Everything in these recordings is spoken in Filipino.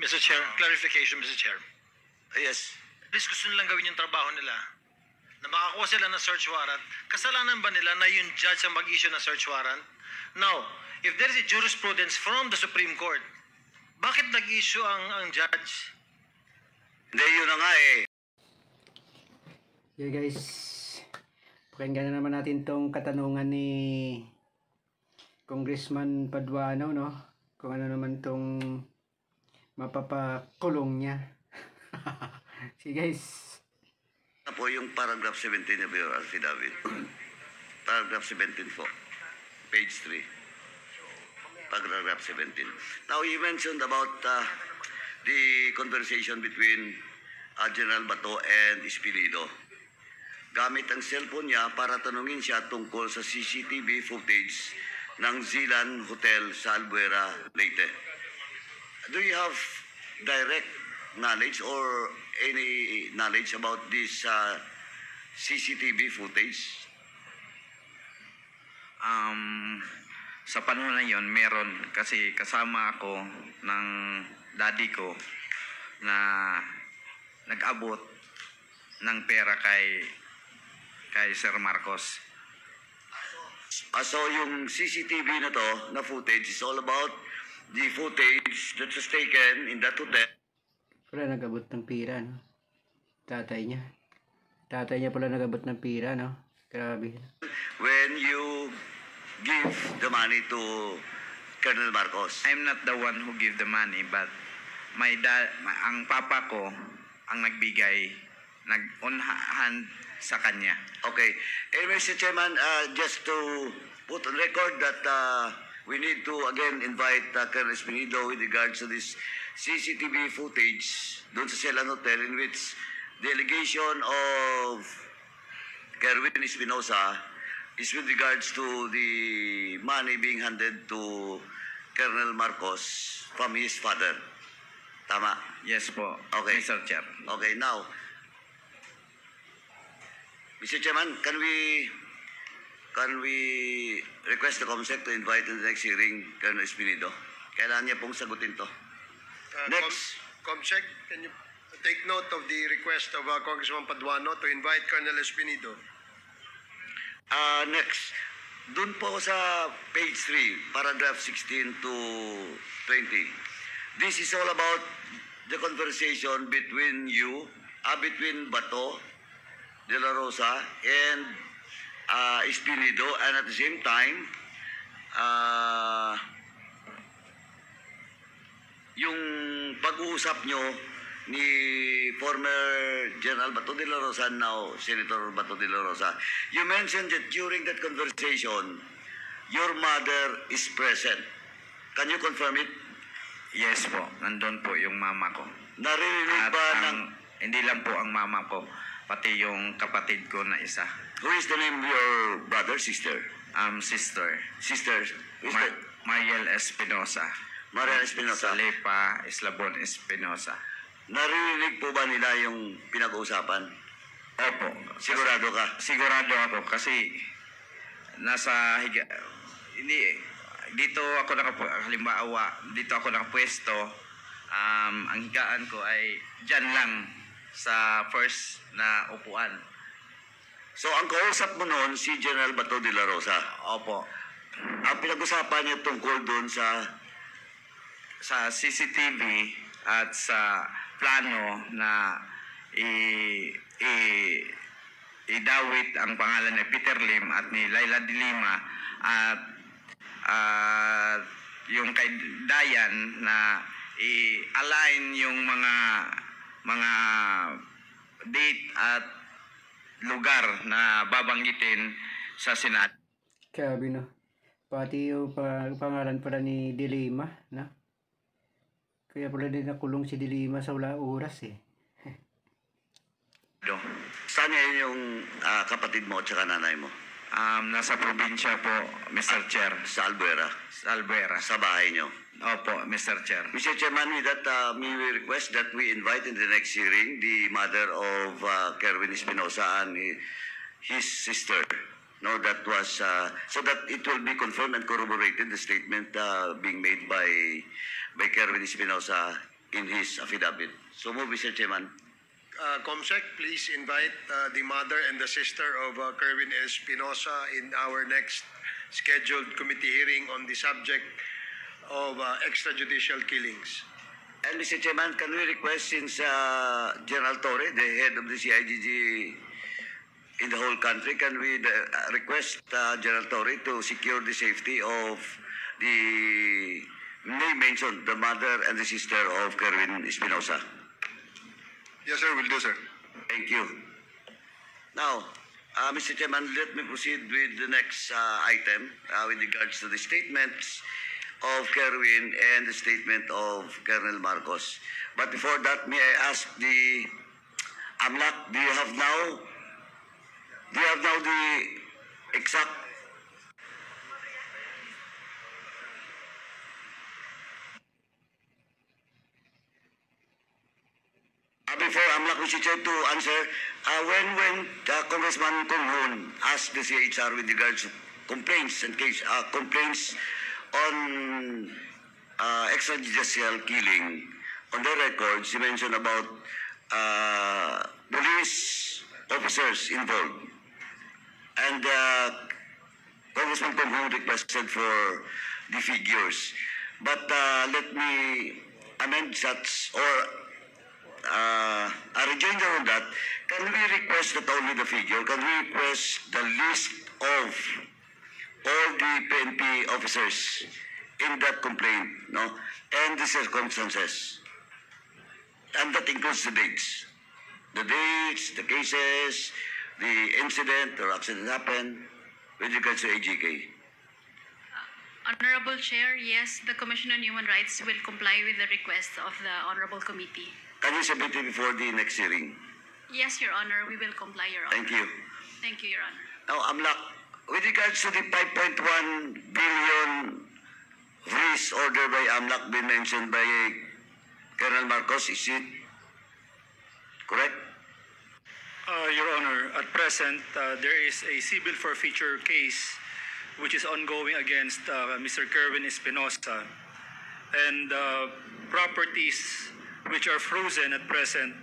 Mr. Chair, clarification, Mr. Chair. Yes. Please, gusto nilang gawin yung trabaho nila. Na makakuha sila ng search warrant. Kasalanan ba nila na yung judge ang mag-issue ng search warrant? Now, if there is a jurisprudence from the Supreme Court, bakit nag-issue ang judge? Hindi, yun na nga eh. Okay guys, pakinggan na naman natin tong katanungan ni Congressman Paduano, no? Kung ano naman tong mapapakulong niya. See guys. Ano po yung paragraph 17 of your affidavit? Paragraph 17 po. Page 3. Paragraph 17. Now, you mentioned about the conversation between General Bato and Espilido. Gamit ang cellphone niya para tanungin siya tungkol sa CCTV footage ng Zilan Hotel sa Albuera, Leyte. Do you have direct knowledge or any knowledge about this CCTV footage? Sa panahon na yon meron kasi kasama ako ng daddy ko na nag-abot ng pera kay Sir Marcos. So yung CCTV na to, na footage, is all about the footage that was taken in that hotel. Pala nag-abot ng pira, no? Tatay niya. Tatay niya pala nag-abot ng pira, no? Grabe. When you give the money to Colonel Marcos. I'm not the one who give the money, but ang papa ko ang nagbigay, nag-on hand sa kanya. Okay. And Mr. Chairman, just to put on record that we need to again invite Colonel Espinido with regards to this CCTV footage doon sa Celan Hotel in which the allegation of Kerwin Espinosa is with regards to the money being handed to Colonel Marcos from his father. Tama? Yes po, Okay. Mr. Chair. Okay, now, Mr. Chairman, can we request the COMSEC to invite in the next hearing Colonel Espinido? Kailangan niya pong sagutin to. Next. Comsec, can you take note of the request of Congressman Paduano to invite Colonel Espinido? Next, dun po sa page 3, paragraph 16 to 20. This is all about the conversation between you, between Bato de la Rosa and Espinido, and at the same time, yung pag-uusap nyo ni former General Bato de la Rosa, now Senator Bato de la Rosa, you mentioned that during that conversation, your mother is present. Can you confirm it? Yes po, nandun po yung mama ko. Naririnig At ba ng... hindi lang po ang mama ko, pati yung kapatid ko na isa. Who is the name of your brother, sister? Sister. Sister? Is that Mariel Espinosa. Maria Espinosa? Salepa Eslabon Espinosa. Naririnig po ba nila yung pinag-uusapan? Opo. Sigurado ka? Sigurado ako kasi nasa dito ako halimbawa, dito ako nakapwesto. Ang higaan ko ay dyan lang sa first na upuan. So, ang kausap mo noon, si General Bato de la Rosa. Opo. Ang pinag-usapan niya tungkol doon sa CCTV at sa plano na idawit ang pangalan ni Peter Lim at ni Laila de Lima at yung kay Dayan na i-align yung mga date at lugar na babanggitin sa Senado. Grabe, no? Pati yung pangalan pala ni Dilima, na? Kaya pala din nakulong si Dilima sa wala oras, eh. saan niya yung kapatid mo at saka nanay mo? Nasa probinsya po, Mr. Chair. Sa Albuera? Sa Albuera. Sa bahay niyo? Opo, Mr. Chair. Mr. Chairman, with that, may we request that we invite in the next hearing the mother of Kerwin Espinosa and his sister. No, that was so that it will be confirmed and corroborated the statement being made by Kerwin Espinosa in his affidavit. So move, Mr. Chairman. Comsec, please invite the mother and the sister of Kerwin Espinosa in our next scheduled committee hearing on the subject of extrajudicial killings. And Mr. Chairman, can we request, since General Torre, the head of the CIDG in the whole country, can we request General Torre to secure the safety of the name mentioned, the mother and the sister of Kerwin Espinosa? Yes, sir, will do, sir. Thank you. Now, Mr. Chairman, let me proceed with the next item with regards to the statements of Kerwin and the statement of Colonel Marcos. But before that, may I ask the AMLAC, do you have now the exact before AMLAC, Mr. Chair, to answer, when Congressman Kong asked the CHR with regards to complaints and complaints on extrajudicial killing, on the records, he mentioned about police officers involved. And Congressman Kong requested for the figures. But let me amend such, or a rejoinder on that. Can we request not only the figure, can we request the list of all the PNP officers in that complaint, no? And the circumstances. And that includes the dates. The dates, the cases, the incident or accident happened with regards to AGK. Honorable Chair, yes, the Commission on Human Rights will comply with the request of the Honorable Committee. Can you submit it before the next hearing? Yes, Your Honor, we will comply, Your Honor. Thank you. Thank you, Your Honor. Now, AMLAC, with regards to the 5.1 billion freeze order by AMLAC been mentioned by Colonel Marcos, is it correct? Your Honor, at present, there is a civil forfeiture case which is ongoing against Mr. Kerwin Espinosa, and properties which are frozen at present.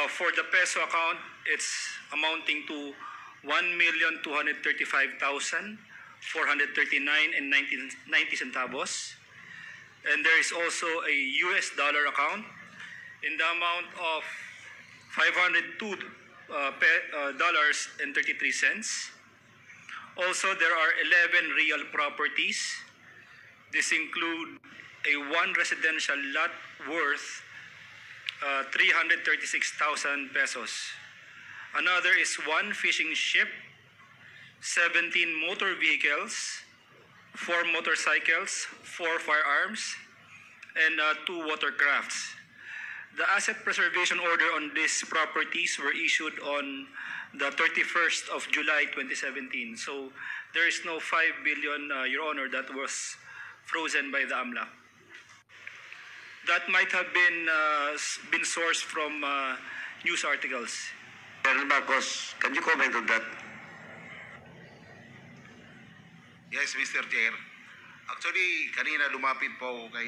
For the peso account, it's amounting to 1,235,439.90 centavos. And there is also a US dollar account in the amount of $502.33. Also, there are 11 real properties. This include a one residential lot worth 336,000 pesos. Another is one fishing ship, 17 motor vehicles, 4 motorcycles, 4 firearms, and 2 watercrafts. The asset preservation order on these properties were issued on the 31st of July 2017. So there is no 5 billion, Your Honor, that was frozen by the AMLAC. That might have been sourced from news articles. Colonel Marcos, can you comment on that? Yes, Mr. Chair. Actually, kanina lumapit po ako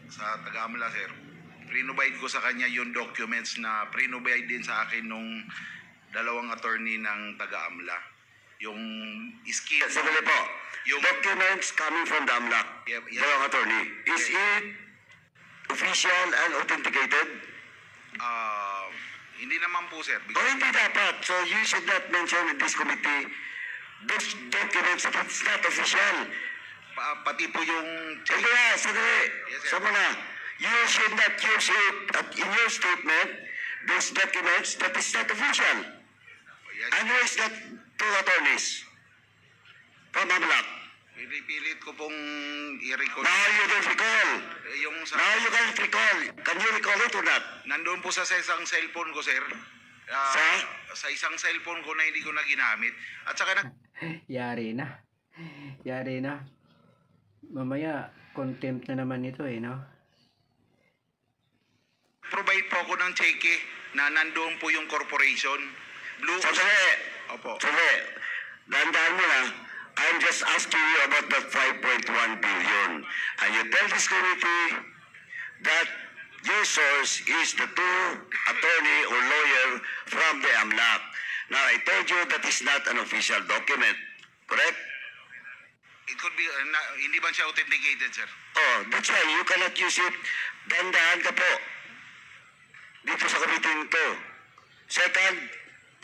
sa taga-AMLA, sir. Pre-provide ko sa kanya yung documents na pre-provide din sa akin nung dalawang attorney ng taga-AMLA. Yung scheme. Yes, sandali po. Yung documents coming from the AMLAC, Yes. dalawang attorney. Is it official and authenticated? hindi naman po, sir. O hindi dapat. So you should not mention in this committee those documents if it's not official. Pati po yung Kaya, sandali. Yes, sir. Sama na. You should not use it in your statement, those documents that is not official. Yes, And who is that two attorneys from AMLAC? pinipilit ko pong i-recall. Now you don't recall. Yung Now you can't recall. Can you recall it or not? Nandun po sa isang cellphone ko, sir. Sa isang cellphone ko na hindi ko na ginamit. At saka Yari na. Yari na. Mamaya, contempt na naman ito no? provide po ako ng cheque na nandoon po yung corporation. Blue. Sandali. Opo. Sandali. Dahan-dahan mo na. I'm just asking you about that 5.1 billion. And you tell this committee that your source is the two attorney or lawyer from the AMLAC. Now, I told you that is not an official document. Correct? It could be, hindi ba siya authenticated, sir? Oh, that's why you cannot use it. Dandahan ka po. Dito sa committee nito. Second,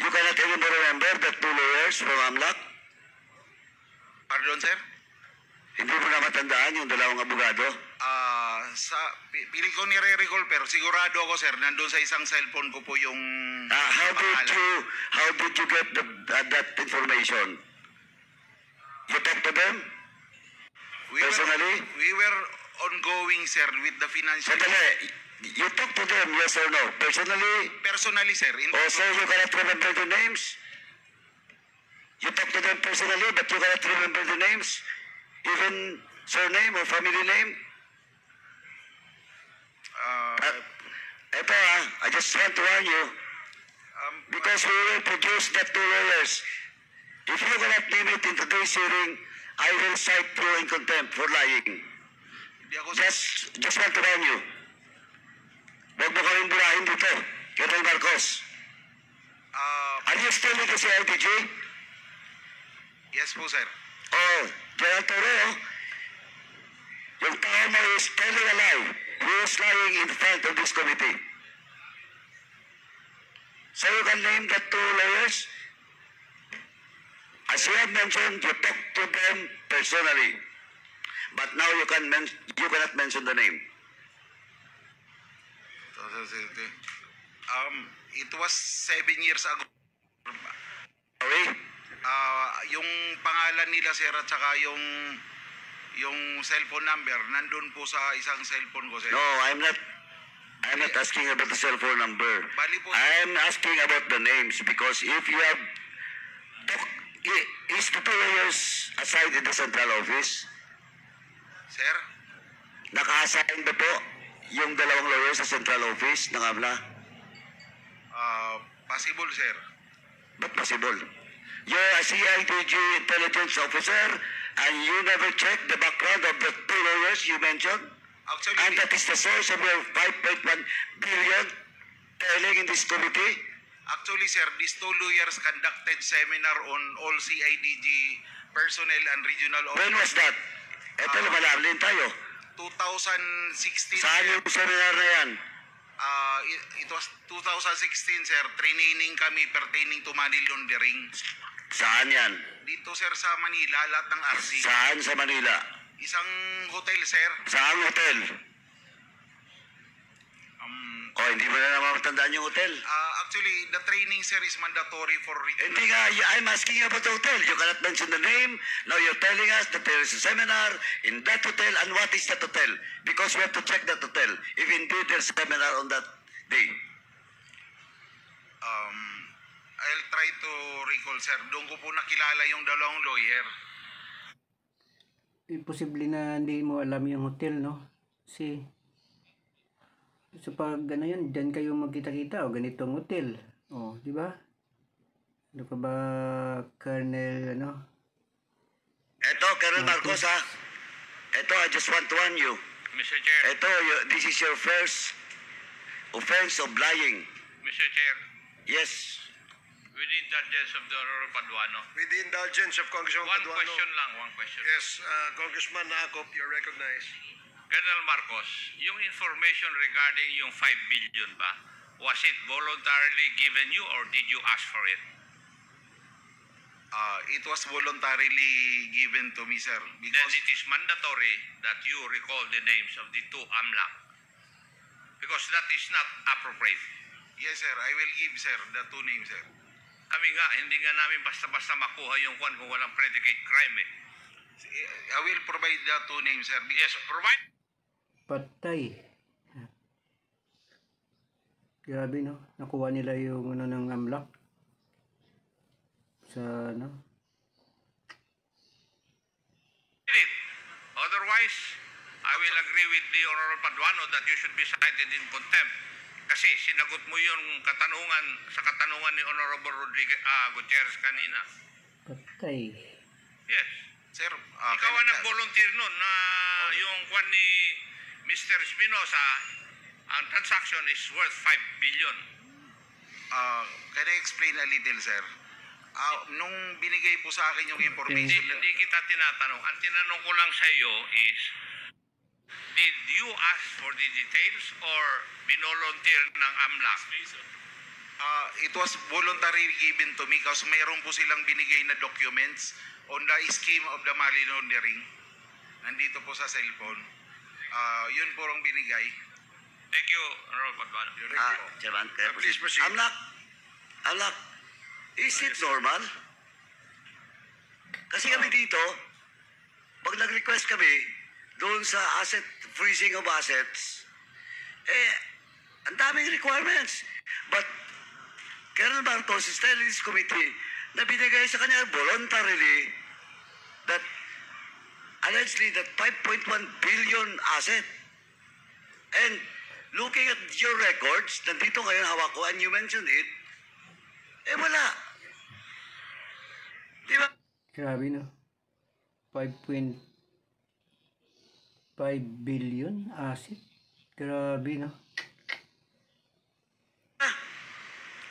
you cannot even remember the two lawyers from AMLAC. Pardon, sir? Hindi mo na matandaan yung dalawang abogado. Pili ko nire-recall, pero sigurado ako, sir, nandun sa isang cellphone ko po yung pangalan. How did you get that information? You talked to them? Personally? We were ongoing, sir, with the financial... Sandali, you talked to them, yes or no? Personally? Personally, sir. So you cannot remember the names? You talked to them personally, but you cannot remember the names? Even surname or family name? I just want to warn you, because we will produce the two lawyers. If you cannot name it in today's hearing, I will cite you in contempt for lying. Just want to warn you. Huwag mo kaming burahin dito, Colonel Marcos. Are you still with the CIDG? Yes po, sir. Oh, General Toro, yung tao mo is telling a lie. He is lying in front of this committee. So you can name the two lawyers? As you have mentioned, you talked to them personally. But now you cannot mention the name. It was 7 years ago. Sorry? Yung pangalan nila, sir, at saka yung cellphone number, nandun po sa isang cellphone ko, sir. No, I'm not asking about the cell phone number. Bali po, I'm asking about the names because if you have... Is the two lawyers assigned in the central office? sir, Naka-assign ba po yung dalawang lawyers sa central office ng AMLA? possible, sir. But possible. You're a CIDG intelligence officer and you never checked the background of the two lawyers you mentioned? Actually, And that is the source of your 5.1 billion telling in this committee? Actually, sir, these two lawyers conducted seminar on all CIDG personnel and regional When was that? Ito, lumalabling tayo. 2016, Saan sir. yung seminar na yan? It was 2016, sir. Training kami pertaining to money laundering. Saan yan? Dito, sir, sa Manila, lahat ng RC. Saan sa Manila? Isang hotel, sir. Saan hotel? Hindi mo na naman matandaan yung hotel. Actually, the training, sir, is mandatory for regional. Hindi nga, I'm asking about the hotel. You cannot mention the name. Now you're telling us that there is a seminar in that hotel. And what is that hotel? Because we have to check that hotel. If indeed there's a seminar on that day. I'll try to recall, sir. Doon ko po nakilala yung dalawang lawyer. Imposible na hindi mo alam yung hotel, no? Kasi so pag ano yan, dyan kayo magkita-kita o ganitong hotel. O, di ba? Ano ka ba, Colonel, ano? Eto, Colonel Marcos, ha? Eto, I just want to warn you. Mr. Chair, Eto, this is your first offense of lying. Mr. Chair, Yes. with the indulgence of the Honorable Paduano, With the indulgence of Congressman one Paduano. question. Yes, Congressman Nakop, you're recognized. Colonel Marcos, yung information regarding yung 5 billion ba, was it voluntarily given you or did you ask for it? It was voluntarily given to me, sir. Then Because it is mandatory that you recall the names of the two AMLAC. Because that is not appropriate. yes, sir, I will give, sir, the two names, sir. Kami nga, hindi nga namin basta-basta makuha yung kung walang predicate crime eh. I will provide the two names, sir. Yes, provide. Patay. Grabe, no? Nakuha nila yung ano ng AMLAC. Sa, ano? Otherwise, I will agree with the Honorable Paduano that you should be cited in contempt. Kasi sinagot mo yung katanungan ni Honorable Rodriguez Gutierrez kanina. Patay. Yes. Sir, Ikaw ang nag-volunteer nun na yung kwan ni Mr. Espinosa, Ang transaction is worth 5 billion. Can I explain a little, sir? Nung binigay po sa akin yung Hindi, information, hindi kita tinatanong. Ang tinanong ko lang sa iyo is, did you ask for the details or binolunteer ng AMLAC? it was voluntarily given to me kasi mayroon po silang binigay na documents on the scheme of the money laundering. Nandito po sa cellphone. Yun po ang binigay. Thank you, Honorable Paduano. Chairman, kaya Please proceed. Amlak, is it normal? Kasi kami dito, pag nag-request kami doon sa asset freezing of assets, ang daming requirements. But Colonel Marcos is telling this committee na binigay sa kanya voluntarily that allegedly that 5.1 billion asset. And looking at your records, nandito ngayon hawak ko, and you mentioned it, wala. Di ba? Grabe no. 5.5 billion asset. Grabe no.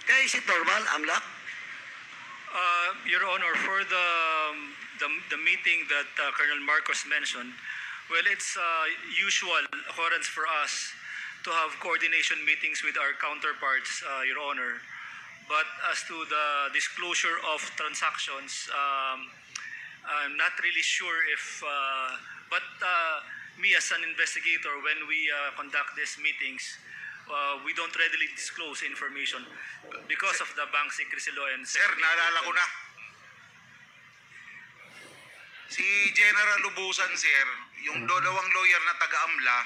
Kaya is it normal, Amlak? Your Honor, for the meeting that Colonel Marcos mentioned, well, it's usual occurrence for us to have coordination meetings with our counterparts, Your Honor. But as to the disclosure of transactions, I'm not really sure if, but me as an investigator, when we conduct these meetings, we don't readily disclose information because of the bank secrecy law and Sir, naalala ko na. Si General Lubusan, sir, yung dalawang lawyer na taga-AMLA,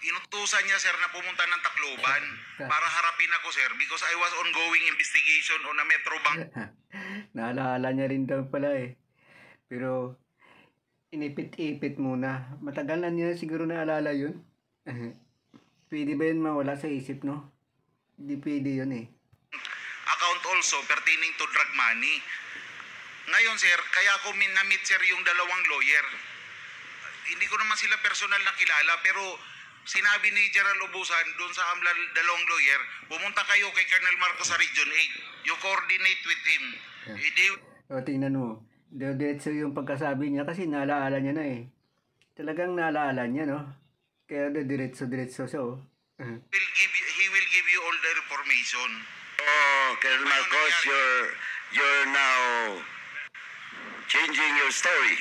inutusan niya, sir, na pumunta ng Tacloban para harapin ako, sir, because I was ongoing investigation on a Metro Bank. Naalala niya rin daw pala eh. Pero inipit-ipit muna. Matagal na niya siguro naalala yun. Pwede ba yun mawala sa isip, no? Hindi pwede yun eh. Account also pertaining to drug money. Ngayon, sir, kaya ko na-meet, sir, yung dalawang lawyer. Hindi ko naman sila personal na kilala, pero sinabi ni General Ubusan doon sa AMLA dalawang lawyer, pumunta kayo kay Colonel Marcos sa Region 8. You coordinate with him. O, tingnan mo. Diretso yung pagkasabi niya kasi naalala niya na eh. Talagang naalala niya, no? Kaya diretso siya, oh. He will give you all the information. Oh, Colonel Marcos, you're now changing your story.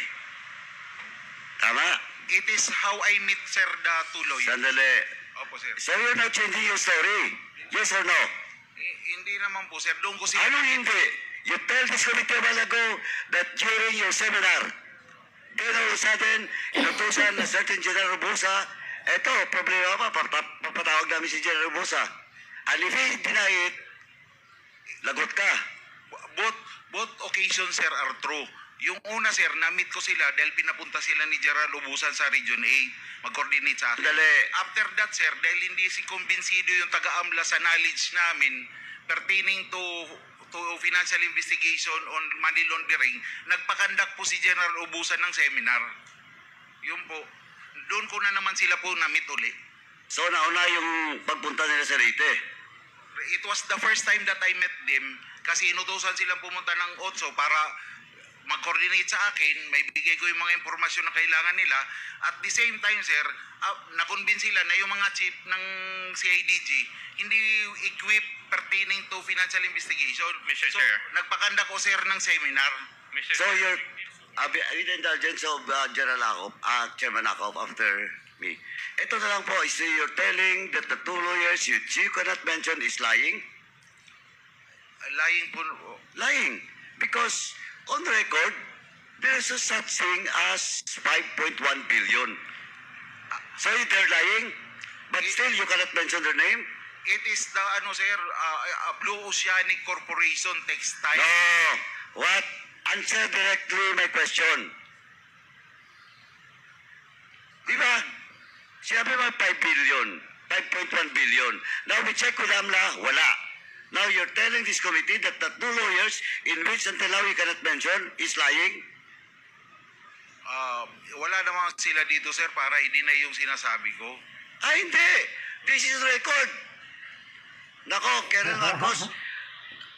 Tama? It is how I meet, sir, the two lawyers. Sandali. Opo, sir. So you're now changing your story? Yes or no? Hindi naman po, sir. Doon ko sila... Anong hindi? You tell this committee a while ago that during your seminar, then all of a sudden, inutusan na certain General Busa, eto, problema pa, papatawag namin si General Busa. And if he deny it, lagot ka. Both occasions, sir, are true. Yung una, sir, na-meet ko sila dahil pinapunta sila ni General Ubusan sa Region 8. Mag-coordinate sa akin. Dali. After that, sir, dahil hindi si kumbinsido yung taga-AMLA sa knowledge namin pertaining to financial investigation on money laundering, nagpakandak po si General Ubusan ng seminar. Yun po. Doon ko na naman sila po na-meet uli. So nauna yung pagpunta nila sa Leyte. It was the first time that I met them kasi inutusan silang pumunta ng OTSO para mag-coordinate sa akin, may bigay ko yung mga impormasyon na kailangan nila. At the same time, sir, na-convince sila na yung mga chief ng CIDG hindi equipped pertaining to financial investigation. Mr. So, Chair. nagpakanda ko, sir, ng seminar. Mr. So you're, with the indulgence of General Akop, Chairman Akop after me. Ito na lang po, is you're telling that the two lawyers you cannot mention is lying? Lying po. Lying. Because on record, there is a such thing as 5.1 billion. So they're lying, but still you cannot mention their name? It is the, sir, Blue Oceanic Corporation Textile. No. What? Answer directly my question. Diba? Sinabi mo 5 billion, 5.1 billion. Now we check with AMLA, wala. Now you're telling this committee that the two lawyers in which until now you cannot mention is lying? Wala naman sila dito, sir, para i-deny yung sinasabi ko. Hindi. This is record. Nako, Colonel Marcos.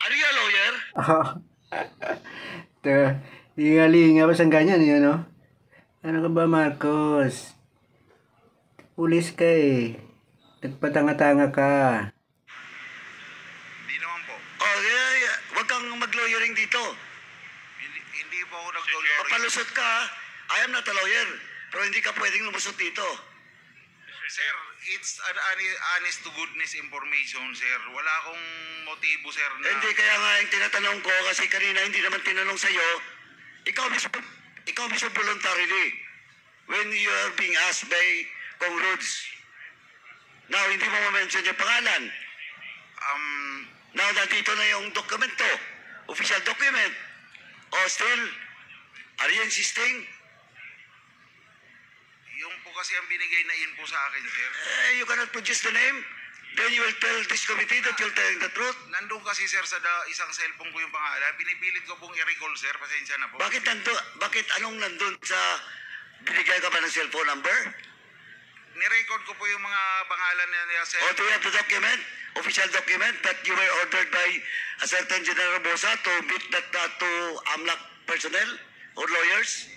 Ano yan, lawyer? Hingalinga pa sa ganyan yun, no? Ano ka ba, Marcos? Pulis ka eh. Nagpatanga-tanga ka. Hindi naman po. Oh, wag kang mag-lawyering dito. Hindi po ako nag-lawyer. Papalusot ka, ha? I am not a lawyer. Pero hindi ka pwedeng lumusot dito. Sir, it's an honest to goodness information, sir. Wala akong motibo, sir, na... Hindi, kaya nga yung tinatanong ko, kasi kanina hindi naman tinanong sa'yo, ikaw mismo voluntarily, when you are being asked by Kong Rods. Now, hindi mo ma-mention yung pangalan. Now, nandito na yung dokumento, official document. O still, are you insisting? Yung po kasi ang binigay na info sa akin, sir. You cannot produce the name. Then you will tell this committee that you're telling the truth. Nandun kasi, sir, sa isang cellphone ko yung pangalan. Pinipilit ko pong i-recall, sir. Pasensya na po. Bakit anong nandun sa binigay ka ba ng cellphone number? Nirecord ko po yung mga pangalan niya, sir. Or do you have the document, official document, that you were ordered by a certain General Bosa to meet that to AMLAC personnel or lawyers?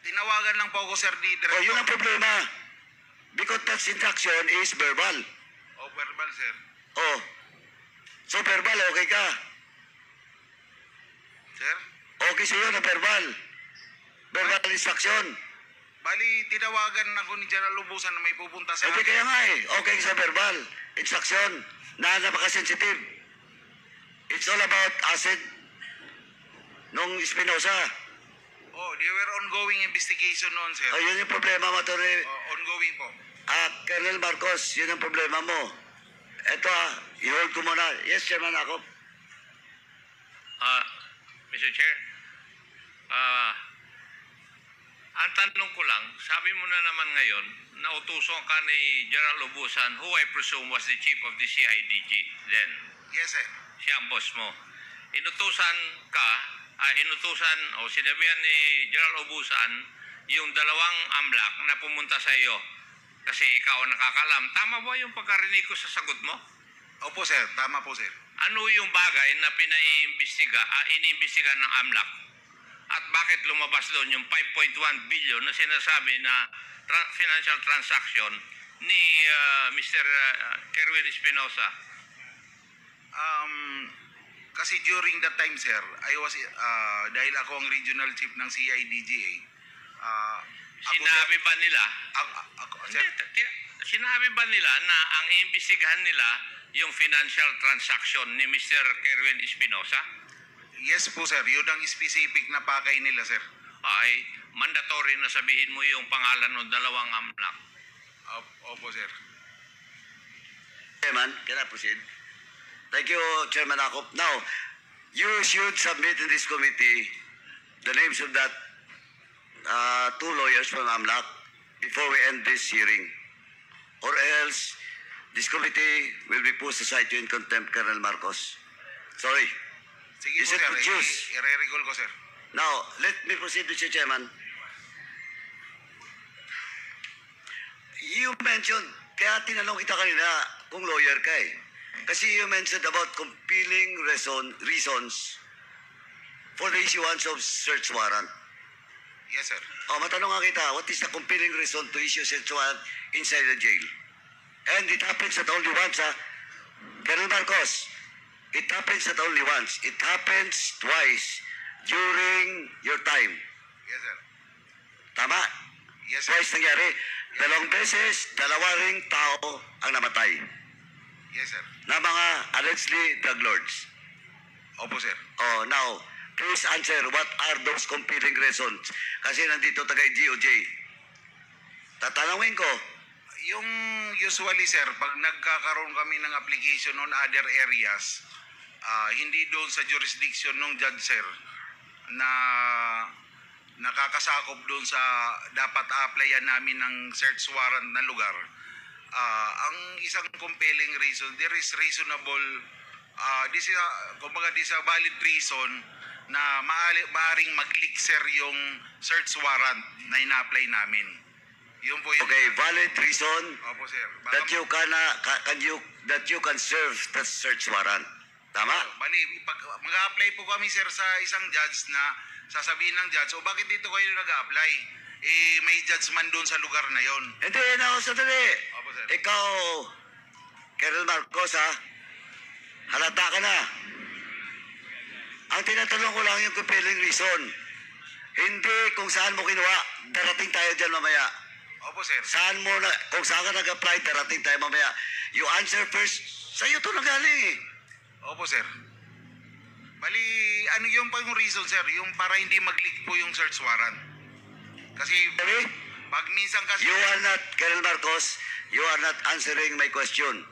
Tinawagan lang po ako, sir, ni Director. Oh, yun ang problema. Because that instruction is verbal. Oh, verbal, sir. Oh. So verbal, okay ka? Sir? Okay sa'yo na verbal. Verbal instruction. Bali, tinawagan ako ni General Lubusan na may pupunta sa... Hindi kaya nga eh. Okay sa verbal instruction na napaka-sensitive. It's all about asset nung Espinosa. Oh, they were ongoing investigation noon, sir. Oh, yun yung problema mo, Tony. Ongoing po. Colonel Marcos, yun ang problema mo. Ito i-hold ko muna. Yes, Chairman ako. Mr. Chair, ang tanong ko lang, sabi mo na naman ngayon, nautusan ka ni General Ubusan, who I presume was the chief of the CIDG then. Yes, sir. Siya ang boss mo. Inutusan o sinabihan ni General Ubusan yung dalawang AMLAC na pumunta sa iyo kasi ikaw ang nakakalam. Tama ba yung pagkarinig ko sa sagot mo? Opo, sir. Tama po, sir. Ano yung bagay na iniimbestiga ng AMLAC? At bakit lumabas doon yung 5.1 billion na sinasabi na financial transaction ni Mr. Kerwin Espinosa? Kasi during that time, sir, I was, dahil ako ang regional chief ng CIDGA, sinabi ba nila? Sir? Sinabi ba nila na ang iimbestigahan nila yung financial transaction ni Mr. Kerwin Espinosa? Yes po, sir. Yun ang specific na pakay nila, sir. Ay, mandatory na sabihin mo yung pangalan ng dalawang AMLAC. Opo, sir. Chairman, can I proceed? Thank you, Chairman Akop. Now, you should submit in this committee the names of that two lawyers from AMLAC before we end this hearing. Or else, this committee will be pushed aside in contempt, Colonel Marcos. Sorry. Sige You po, should sir. produce. I-recall ko, sir. Now, let me proceed, Mr. Chairman. You mentioned, kaya tinanong kita kanina kung lawyer ka eh. Kasi you mentioned about compelling reasons for the issuance of search warrant. Yes, sir. Matanong nga kita, what is the compelling reason to issue search warrant inside the jail? And it happens not only once, Colonel Marcos, it happens not only once, it happens twice during your time. Yes, sir. Tama? Yes, sir. Twice nangyari. Dalawang beses, dalawa ring tao ang namatay Yes, sir. na mga allegedly drug lords. Opo, sir. Now, please answer, what are those compelling reasons? Kasi nandito taga-GOJ. Tatanungin ko, Yung usually, sir, pag nagkakaroon kami ng application on other areas, hindi doon sa jurisdiction ng judge, sir, na nakakasakop doon sa dapat applyan namin ng search warrant na lugar. Ang isang compelling reason, there is reasonable, this is a valid reason na maaring mag-leak, sir, yung search warrant na ina-apply namin. Yun po yun. Okay, valid reason Opo, sir. that you can serve the search warrant. Tama? Bali, pag mag-a-apply po kami, sir, sa isang judge na sasabihin ng judge, o bakit dito kayo nag-a-apply? Eh, may judge man doon sa lugar na yon. Hindi, sandali. Opo, sir. Ikaw, Colonel Marcos, ha? Halata ka na. Ang tinatanong ko lang yung compelling reason. Hindi kung saan mo kinuha. Darating tayo dyan mamaya. Opo, sir. Kung saan ka nag-apply, darating tayo mamaya. You answer first. Sa'yo to nagaling eh. Opo, sir. Bali, ano yung pa yung reason, sir? Yung para hindi mag-leak po yung search warrant. Kasi, Sorry? pag minsan kasi... You are not, Colonel Marcos, you are not answering my question.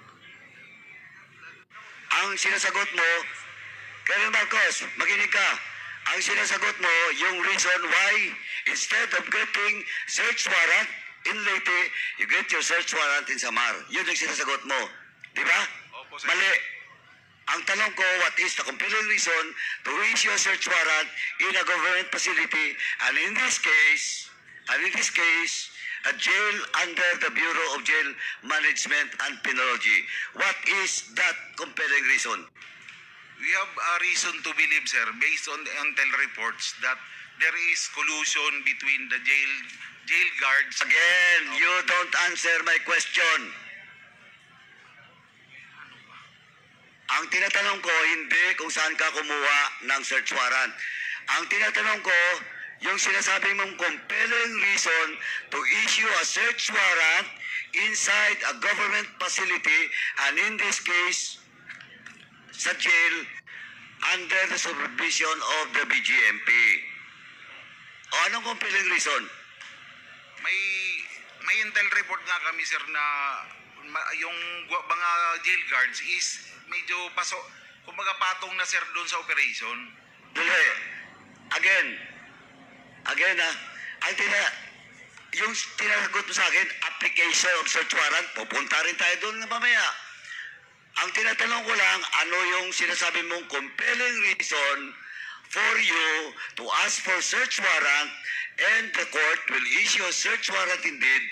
Ang sinasagot mo, Colonel Marcos, makinig ka. Ang sinasagot mo, yung reason why instead of getting search warrant in Leyte, you get your search warrant in Samar. Yun ang sinasagot mo. Di ba? Opo, sir. Mali. Ang tanong ko, what is the compelling reason to issue a search warrant in a government facility, and in this case, a jail under the Bureau of Jail Management and Penology. What is that compelling reason? We have a reason to believe, sir, based on the intel reports, that there is collusion between the jail guards. Again, you don't answer my question. Ang tinatanong ko, hindi kung saan ka kumuha ng search warrant. Ang tinatanong ko, yung sinasabi mong compelling reason to issue a search warrant inside a government facility, and in this case, sa jail, under the supervision of the BGMP. O anong compelling reason? May intel report nga kami, sir, na yung mga jail guards is medyo kumbaga patong na, sir, doon sa operation. Dali. Again ha, yung tinasagot mo sa akin, application of search warrant, pupunta rin tayo doon mamaya. Ang tinatanong ko lang, ano yung sinasabi mong compelling reason for you to ask for search warrant, and the court will issue a search warrant indeed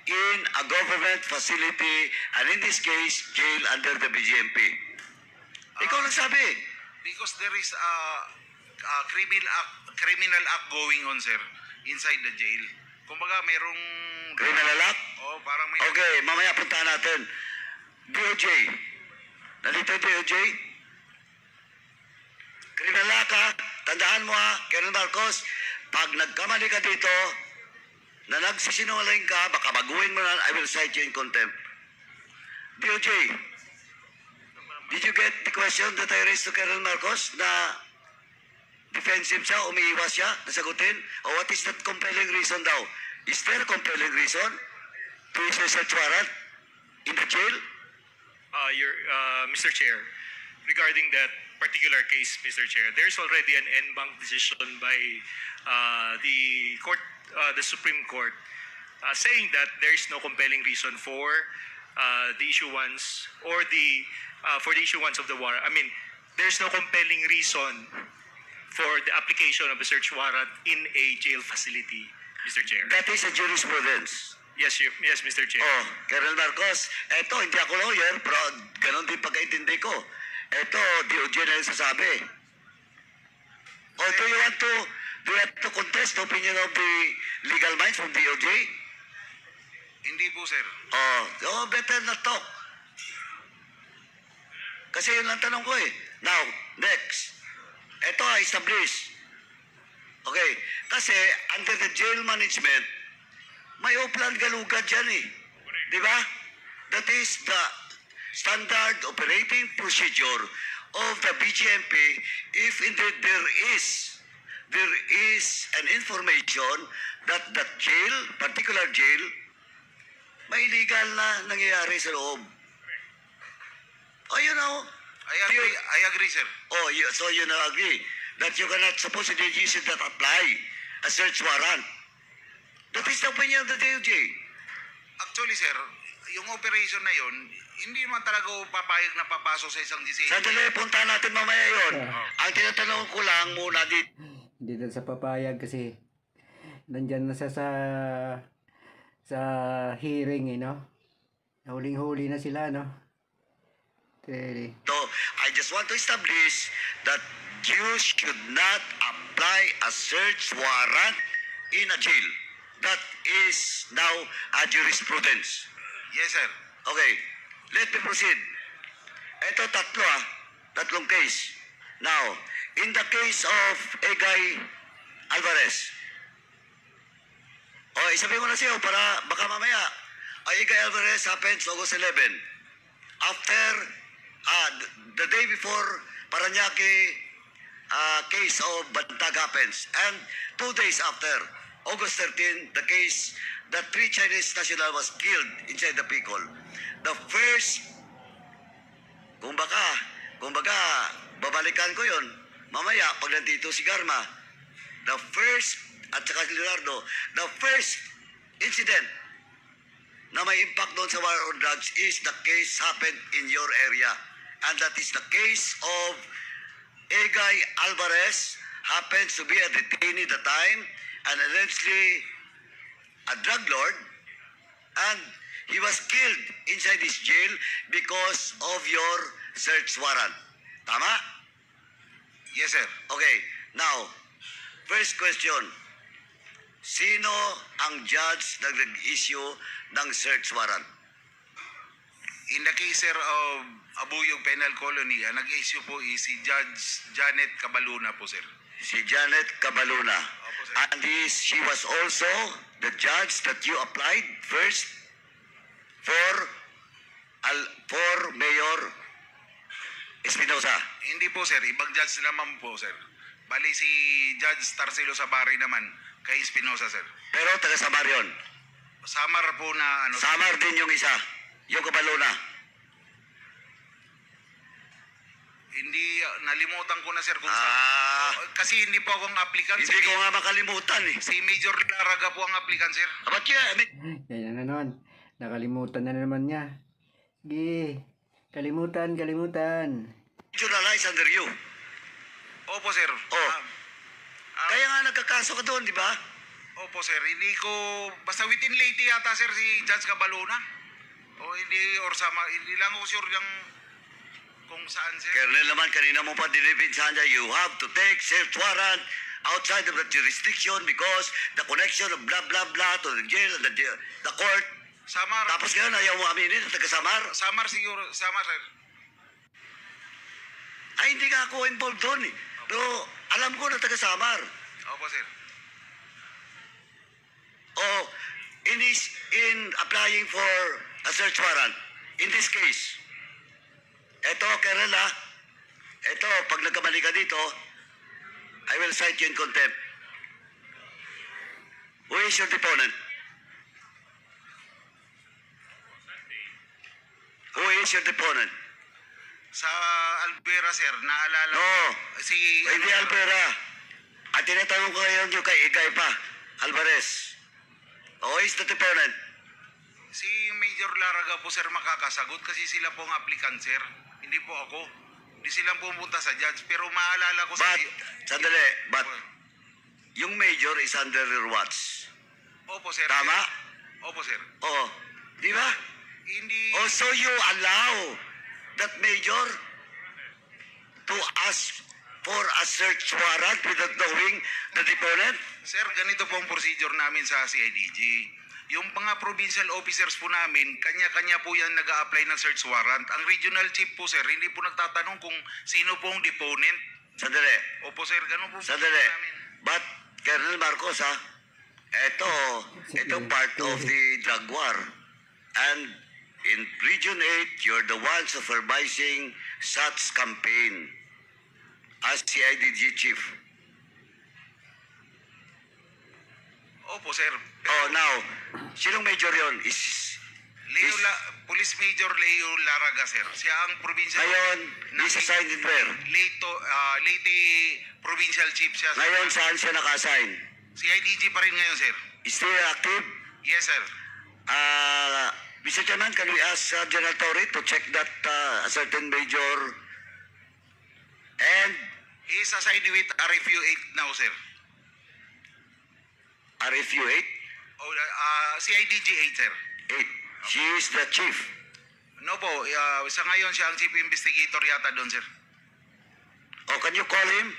in a government facility, and in this case, jail under the BGMP. Ikaw nagsabi. Because there is a criminal act going on, sir, inside the jail. Kumbaga, merong... Criminal act? Oh, parang may... Okay, mamaya puntahan natin. DOJ. Nandito yung DOJ? Criminal act ha? Tandaan mo ha, Colonel Marcos, pag nagkamali ka dito, na nagsisinungaling ka, baka baguhin mo na, I will cite you in contempt. DOJ, did you get the question that I raised to Colonel Marcos na defensive siya, umiiwas siya, nasagutin? O what is that compelling reason daw? Is there a compelling reason to issue search warrant in the jail? Mr. Chair, regarding that particular case, Mr. Chair, there's already an en banc decision by the court, the Supreme Court, saying that there is no compelling reason for the issuance or for the issuance of the warrant. I mean, there's no compelling reason for the application of a search warrant in a jail facility, Mr. Chair. That is a jurisprudence. Yes, Mr. Chair. Oh, Colonel Marcos, eto, hindi ako lawyer, pero ganun din pagkaintindi ko. Eto, DOJ na yung sasabi. Oh, do you have to contest the opinion of the legal minds from DOJ? Hindi po, sir. Oh, better not talk. Kasi yun lang tanong ko eh. Now, next. Ito establish. Okay, kasi under the jail management, may upland galugad dyan eh. Di ba? That is the standard operating procedure of the BGMP if indeed there is an information that that jail, particular jail, may illegal na nangyayari sa loob. Oh, you know. I agree, sir. Oh, so you now agree that you cannot supposedly use it that apply a search warrant. That is the opinion of the DOJ. Actually, sir, yung operation na yun, hindi naman talaga papayag na papasok sa isang decision. Sandali, punta natin mamaya yun. Ang tinatanong ko lang muna dito. Hindi na sa papayag kasi nandyan na siya sa hearing, no? Nahuling-huli na sila, no? Tede. So, I just want to establish that you should not apply a search warrant in a jail. That is now a jurisprudence. Yes, sir. Okay, let me proceed. Ito tatlong case. Now, in the case of Egay Alvarez, isabihin ko na sa'yo para baka mamaya, Egay Alvarez happens August 11. After, the day before Paranaque case of Bantag happens. And 2 days after, August 13, the case that 3 Chinese national was killed inside the Picol. The first, kung baga, babalikan ko yon mamaya pag nandito si Garma. The first, at saka si Leonardo, the first incident na may impact doon sa war on drugs is the case happened in your area. And that is the case of Egay Alvarez, happens to be a detainee at the time, and allegedly a drug lord, and he was killed inside his jail because of your search warrant. Tama? Yes, sir. Okay, now, first question. Sino ang judge na nag-issue ng search warrant? In the case, sir, of Abuyog Penal Colony, ang nag-issue po is si Judge Janet Cabaluna po, sir. Si Janet Cabaluna. Opo, sir. And she was also the judge that you applied first for Mayor Espinosa. Hindi po, sir. Ibang judge naman po, sir. Bali si Judge Tarcelo Sabari naman kay Espinosa, sir. Pero taga Samar yun. Samar po na ano. Samar din yung isa. Yung Cabaluna. Hindi, nalimutan ko na, sir, kung kasi hindi po akong applicant. Hindi ko nga makalimutan eh. Si Major Laraga po ang applicant, sir. But yeah, Yan na naman. Nakalimutan na naman niya. Sige. Kalimutan. Journalize under you. Opo, sir. Oh. Kaya nga nagkakaso ka doon, di ba? Opo, sir. Hindi ko, basta within Leyte yata, sir, si Judge Cabaluna. O hindi, or sama, hindi lang ako sure yung kung saan, sir. Colonel naman, kanina mo pa dinipinsahan niya, you have to take search warrant outside of the jurisdiction because the connection of blah blah blah to the jail and the court. Samar. Tapos ngayon, ayaw mo aminin, taga-Samar. Samar siguro, Samar, sir. Ay, hindi nga ako involved doon eh. Pero alam ko na taga-Samar. Opo, sir. Oh, in applying for a search warrant, in this case, eto, Colonel ha, eto, pag nagkamali ka dito, I will cite you in contempt. Who is your deponent? Who is your deponent? Sa Albera, sir, naalala No, si hindi Alvera. At tinatanong ko ngayon yung kay Igay pa, Alvarez. Who is the deponent? Si Major Laraga po, sir, makakasagot kasi sila po ang applicant, sir. Hindi po ako. Hindi silang pumunta sa judge. Pero maalala ko But, sandali, but, yung major is under your watch. Opo, sir. Tama? Opo, sir. Oo. Di ba? Hindi... Oh, so you allow that major to ask for a search warrant without knowing the deponent? Sir, ganito po ang procedure namin sa CIDG. Yung mga provincial officers po namin, kanya-kanya po yan nag-a-apply ng search warrant. Ang regional chief po, sir, hindi po nagtatanong kung sino po ang deponent. Sandali. Opo, sir, ganun po Sandali. namin. But, Colonel Marcos, ha? Ito part of the drug war. And in Region 8, you're the one supervising such campaign as CIDG chief. Opo, sir. Oh, now, sinong major yon? Police Major Leo Laraga, sir. Siya ang provincial... Ngayon, is assigned in where? Leyte Provincial Chief siya. Sir. Ngayon, saan siya naka-assign? CIDG pa rin ngayon, sir. Still active? Yes, sir. Mr. Chairman, can we ask General Torre to check that a certain major and He is assigned with RFU 8 now, sir. RFU 8? Oh, CIDG 8, sir. 8. She is the chief. No po, sa ngayon siya ang chief investigator yata doon, sir. Oh, can you call him?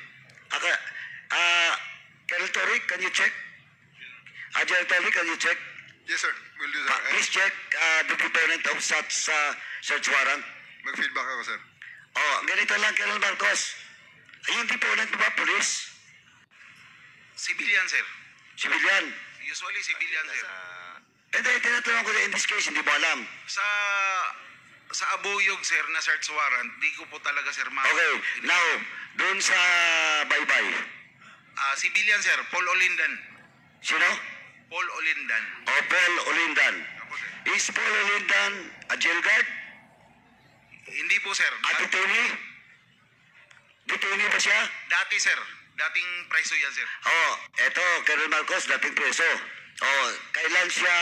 Colonel Toric, can you check? General Toric, can you check? Yes, sir. We'll do that. Please check the deponent of such search warrant. Mag-feedback ako, sir. Oh, ganito lang, Colonel Marcos. Yung deponent mo ba, police? Civilian, sir. Civilian? Usually civilian, sir. Hindi, tinatanong ko na in this case, hindi mo alam. Sa abuyog, sir, na search warrant, di ko po talaga, sir, Okay, now, doon sa Baybay. Civilian, sir. Paul Olindan. Sino? Paul Olindan. Oh, Paul Olindan. Opo, sir. Is Paul Olindan a jail guard? Hindi po, sir. A detainee? Detainee ba siya? Dati, sir. Dating preso yan, sir. Oh, eto, Colonel Marcos, dating preso. Oh, kailan siya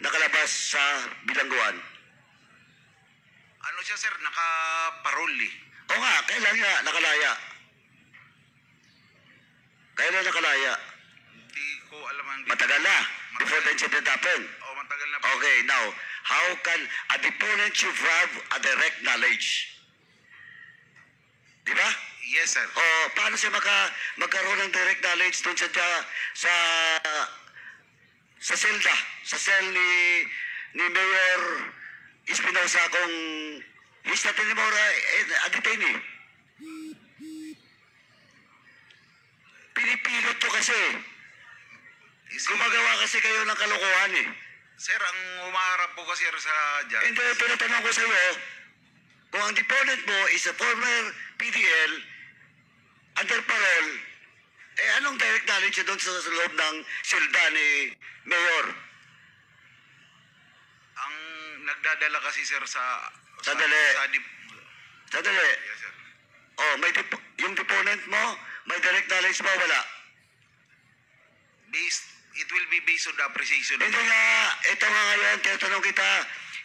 nakalabas sa bilangguan? Ano siya, sir? Naka-parole. O nga, kailan nga nakalaya? Kailan nakalaya? Hindi ko alam ang... Matagal na, before the incident happened. Oh, matagal na po. Okay, now, how can a deponent should have a direct knowledge? Di ba? Yes, sir. O, paano siya magkaroon ng direct knowledge doon sa selda, sa cell ni Mayor Espinosa kung he's not anymore a detainee? Pinipilot to kasi. Gumagawa kasi kayo ng kalokohan eh. Sir, ang umaharap po kasi sa dyan. Hindi, tinatanong ko sa iyo, kung ang deponent mo is a former PDL, under parole, anong direct knowledge doon sa loob ng silda ni Mayor? Ang nagdadala kasi, sir, Sandali. Sandali. Yes, sir. Oh, yung deponent mo, may direct knowledge ba? Wala. It will be based on the appreciation. Hindi nga, ito nga ngayon, tinatanong kita,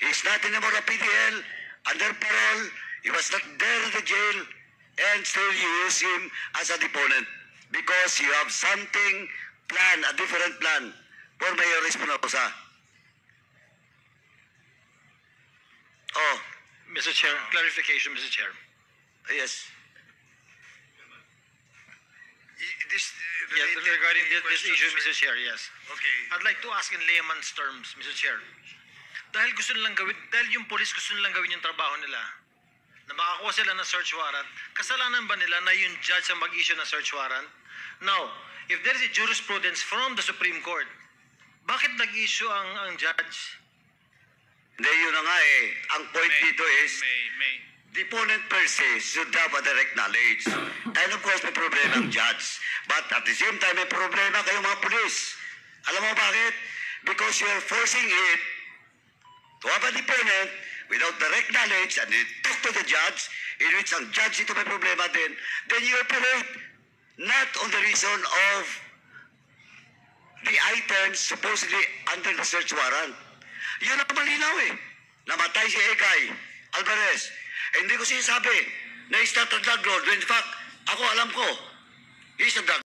he's not anymore a PDL, under parole, he was not there in the jail, and still you use him as a deponent because you have something plan, a different plan for Mayor Espinosa. Oh, Mr. Chair, clarification, Mr. Chair. yes. Regarding this issue, Mr. Chair, yes. Okay. I'd like to ask in layman's terms, Mr. Chair. Dahil yung police gusto nilang gawin yung trabaho nila, na makakuha sila ng search warrant, kasalanan ba nila na yung judge ang mag-issue ng search warrant? Now, if there is a jurisprudence from the Supreme Court, bakit nag-issue ang judge? Hindi, yun na nga eh. Ang point dito is, deponent per se should have a direct knowledge. And of course, may problema ang judge. But at the same time, may problema kayong mga pulis. Alam mo bakit? Because you are forcing it to have a deponent without direct knowledge and you talk to the judge, in which ang judge ito may problema din, then you operate not on the reason of the items supposedly under the search warrant. Yun ang malinaw eh. Namatay si Egay Alvarez. Hindi ko sinasabi na he's not a drug lord. In fact, ako alam ko, he's a drug